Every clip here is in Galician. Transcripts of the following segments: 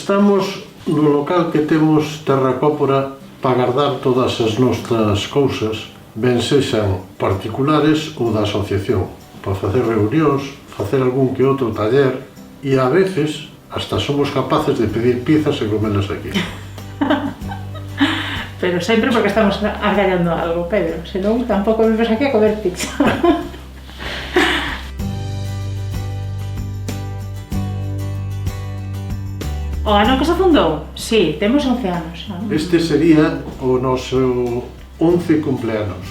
Estamos no local que temos Terracópora para guardar todas as nosas cousas, ben sexan particulares ou da asociación, para facer reunións, facer algún que outro taller, e a veces hasta somos capaces de pedir pizzas e comelas aquí. Pero sempre porque estamos argallando algo, Pedro, senón tampouco vimos aquí a comer pizza. O ano que se fundou? Sí, temos 11 anos. Este sería o noso 11 cumpleanos.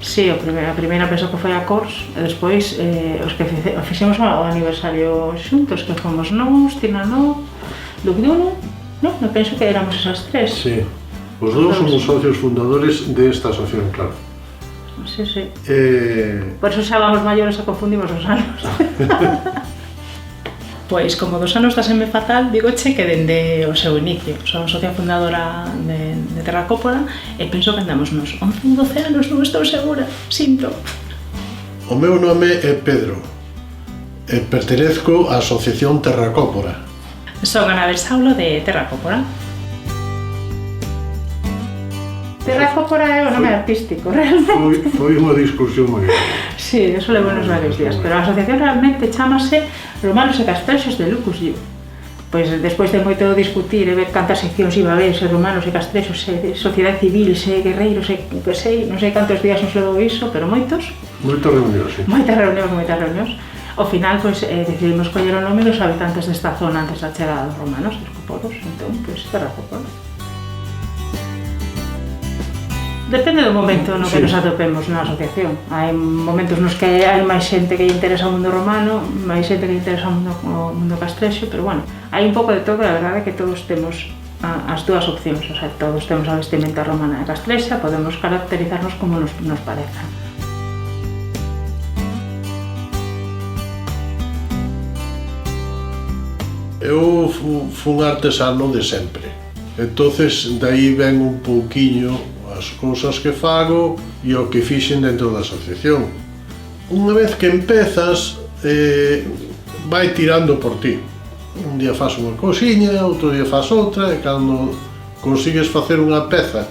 Sí, a primeira penso que foi a Cors, e despois os que fixemos o aniversario xuntos, que fomos nós, Tina no, Lugduno, non? Non penso que éramos esas tres. Sí, os dous somos socios fundadores desta asociación, claro. Sí, sí. Por eso xa vamos maiores e confundimos os anos. Pois, como 2 anos dáseme fatal, digoche que dende o seu inicio. Son socia fundadora de Terracópora e penso que andamos nos 11 ou 12 anos, non estou segura, sinto. O meu nome é Pedro e pertenezco á Asociación Terracópora. Son Anabel Saulo de Terracópora. Terracópora é o nome artístico, realmente. Foi unha discusión moi grande. Sí, eso levou nos varios días, pero a asociación realmente chamase Romanos e Castrexos de Lucus Diu. Pois despois de moito discutir e ver cantas seccións iba a haber, se romanos e castrexos, se sociedade civil, se guerreiros, se que sei, non sei cantos días nos levou iso, pero moitos. Moitas reunións, sí. Moitas reunións. Ao final, pois, decidimos coller o nome dos habitantes desta zona antes da chegada dos romanos, dos coporos, entón, pois, Terracópora. Depende do momento no que nos atopemos na asociación. Hai momentos nos que hai máis xente que lle interesa o mundo romano, máis xente que lle interesa o mundo castrexo, pero bueno, hai un pouco de todo, e a verdade é que todos temos as dúas opcións, o sea, todos temos a vestimenta romana e castrexa, podemos caracterizarnos como nos pareza. Eu fun artesano de sempre, entonces daí ven un pouquiño as cousas que fago e o que fixen dentro da asociación. Unha vez que empezas, vai tirando por ti. Un día faz unha cousiña, outro día faz outra, e cando consigues facer unha peza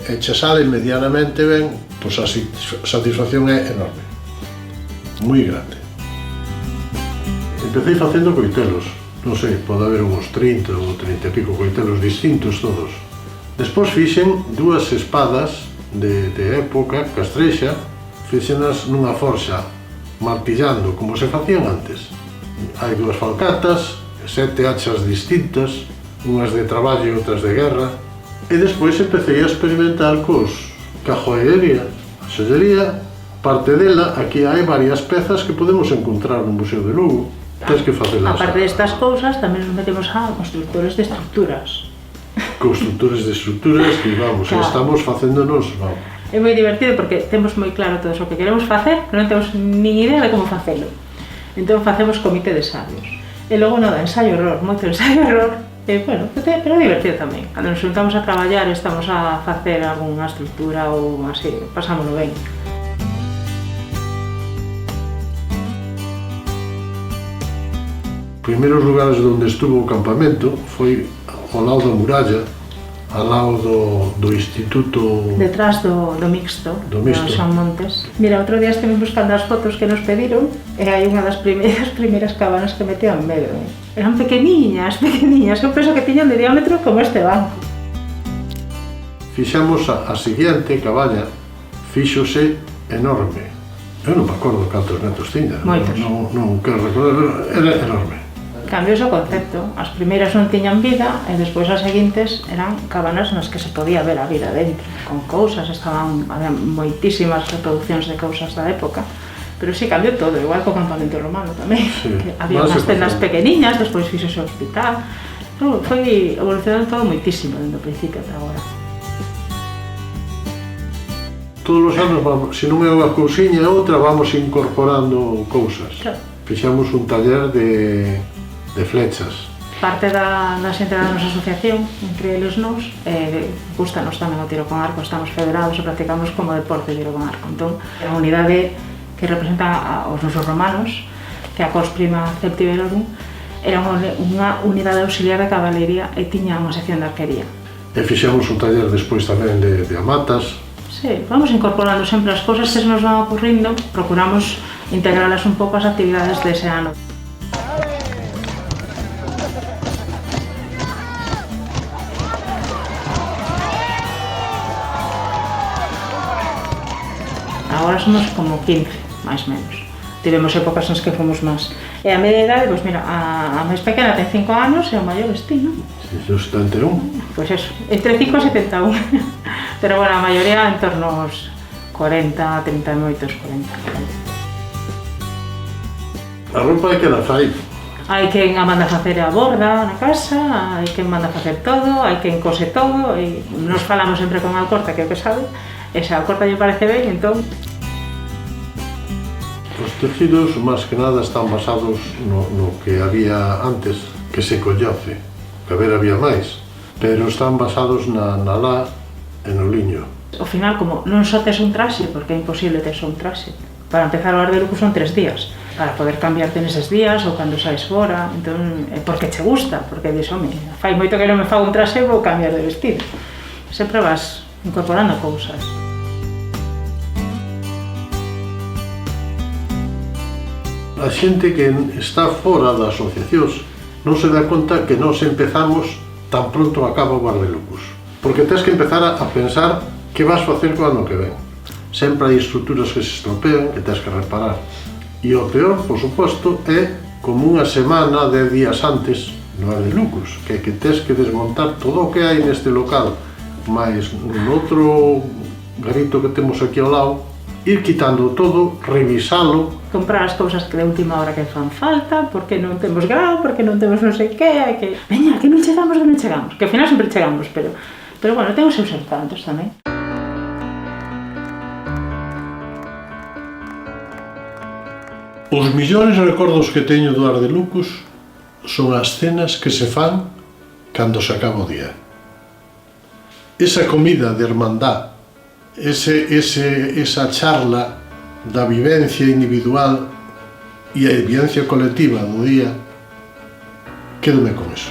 e che sale medianamente ben, pois a satisfacción é enorme, moi grande. Empecé facendo coitelos, non sei, pode haber uns 30 ou 30 e pico coitelos distintos todos. Despois fixen 2 espadas de época castrexa, fixenas nunha forxa, martillando, como se facían antes. Hai 2 falcatas, 7 hachas distintas, unhas de traballo e outras de guerra. E despois empecé a experimentar ca joallería. A xoallería, parte dela, aquí hai varias pezas que podemos encontrar no Museo de Lugo. Tens que facelas. A parte destas cousas, tamén nos metemos a constructores de estructuras. Constructores de estructuras que, vamos, claro, estamos facéndonos, vamos. É moi divertido porque temos moi claro todo o que queremos facer, pero non temos nin idea de como facelo. Entón facemos comité de sabios. E logo nada, ensaio-error, moito ensaio-error. E, bueno, pero é divertido tamén. Cando nos juntamos a traballar e estamos a facer algunha estructura ou así, pasámoslo ben. Os primeiros lugares onde estuvo o campamento foi ao lado da muralla, ao lado do instituto... Detrás do mixto, do San Montes. Mira, outro día estive buscando as fotos que nos pediron e hai unha das primeiras cabanas que metían medo. Eran pequeniñas, eu penso que tiñan de diámetro como este banco. Fixamos a seguinte cabana, fíxose enorme. Eu non me acordo cantos metros tiña. Moitos. Non quero recordar, era enorme. Cambiou o concepto. As primeiras non tiñan vida e despois as seguintes eran cabanas nas que se podía ver a vida dentro, con cousas, había moitísimas reproduccións de cousas da época, pero si cambiou todo, igual co campamento romano tamén, sí, que había unhas tendas pequeniñas, despois fixose o hospital, foi evolucionando todo moitísimo dende o principio ata agora. Todos os anos, se non é unha cousiña e outra, vamos incorporando cousas. Claro. Fixamos un taller de flechas. Parte da xente da nosa asociación, entre eles nós, gustanos tamén o tiro con arco, estamos federados e practicamos como deporte o tiro con arco. Entón, é unha unidade que representa aos nosos romanos, que é a Cors Prima Celtiberorum, era unha unidade auxiliar de cabalería e tiña unha sección de arquería. E fixemos un taller despois tamén de amatas. Sí, vamos incorporando sempre as cousas que se nos van ocurrindo, procuramos integralas un pouco as actividades dese ano. Agora somos como 15, máis ou menos. Tivemos épocas nas que fomos máis. E a media idade, pois mira, a máis pequena ten 5 anos e o maior ti, non? Sí, eu 71. Pois eso, entre 5 e 71. Pero bueno, a maioría en torno aos 40, 38, 40. A roupa é que la fai. Hai quen a manda facer a borda na casa, hai quen manda facer todo, hai quen cose todo, e nos falamos sempre con Alcorta, que é o que sabe, e se a Alcorta lle parece ben, entón... Os tecidos, máis que nada, están basados no que había antes, que se coñece, que a ver había máis, pero están basados na lá e no liño. Ao final, como non só tes un traxe, porque é imposible tes un traxe, para empezar o Arde Lucus son 3 días, para poder cambiarte neses días ou cando saes fora, entón, porque che gusta, porque dis, home, fai moito que non me fago un traxe, vou cambiar de vestido. Sempre vas incorporando cousas. A xente que está fora das asociacións non se dá conta que nós empezamos tan pronto acaba o Arde Lucus, porque tens que empezar a pensar que vas facer co ano que ven. Sempre hai estruturas que se estropean, que tens que reparar. E o peor, por suposto, é como unha semana, 10 días antes no Arde Lucus, que tens que desmontar todo o que hai neste local, máis un outro garito que temos aquí ao lado, ir quitando todo, revisalo. Comprar as cousas que de última hora que fan falta, porque non temos grau, porque non temos non sei que, hai que... Veña, que non chegamos, que ao final sempre chegamos, pero bueno, ten os seus encantos tamén. Os millores recordos que teño do Arde Lucus son as cenas que se fan cando se acaba o día. Esa comida de hermandad, esa charla da vivencia individual e a vivencia colectiva do día, quédome con eso.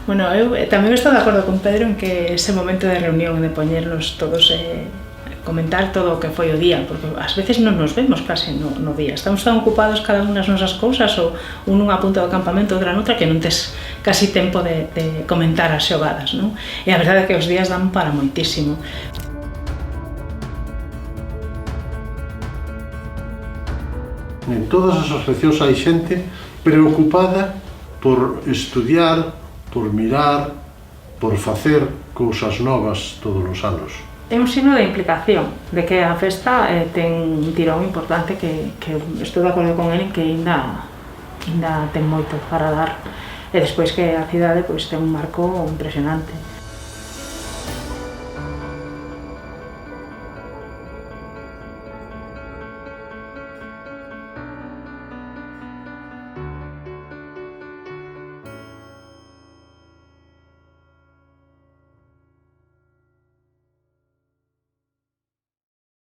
Bueno, eu tamén estou de acordo con Pedro en que ese momento de reunión, de poñernos todos comentar todo o que foi o día, porque ás veces non nos vemos case no día, estamos tan ocupados cada unha nas nosas cousas, ou un nunha punta do campamento, outra noutra, que non tes casi tempo de comentar as xogadas, non? E a verdade é que os días dan para moitísimo. En todas as asociacións hai xente preocupada por estudiar, por mirar, por facer cousas novas todos os anos. É un signo de implicación, de que a festa ten un tirón importante que estou de acordo con ele, que ainda ten moito para dar, e despois que a cidade pois ten un marco impresionante.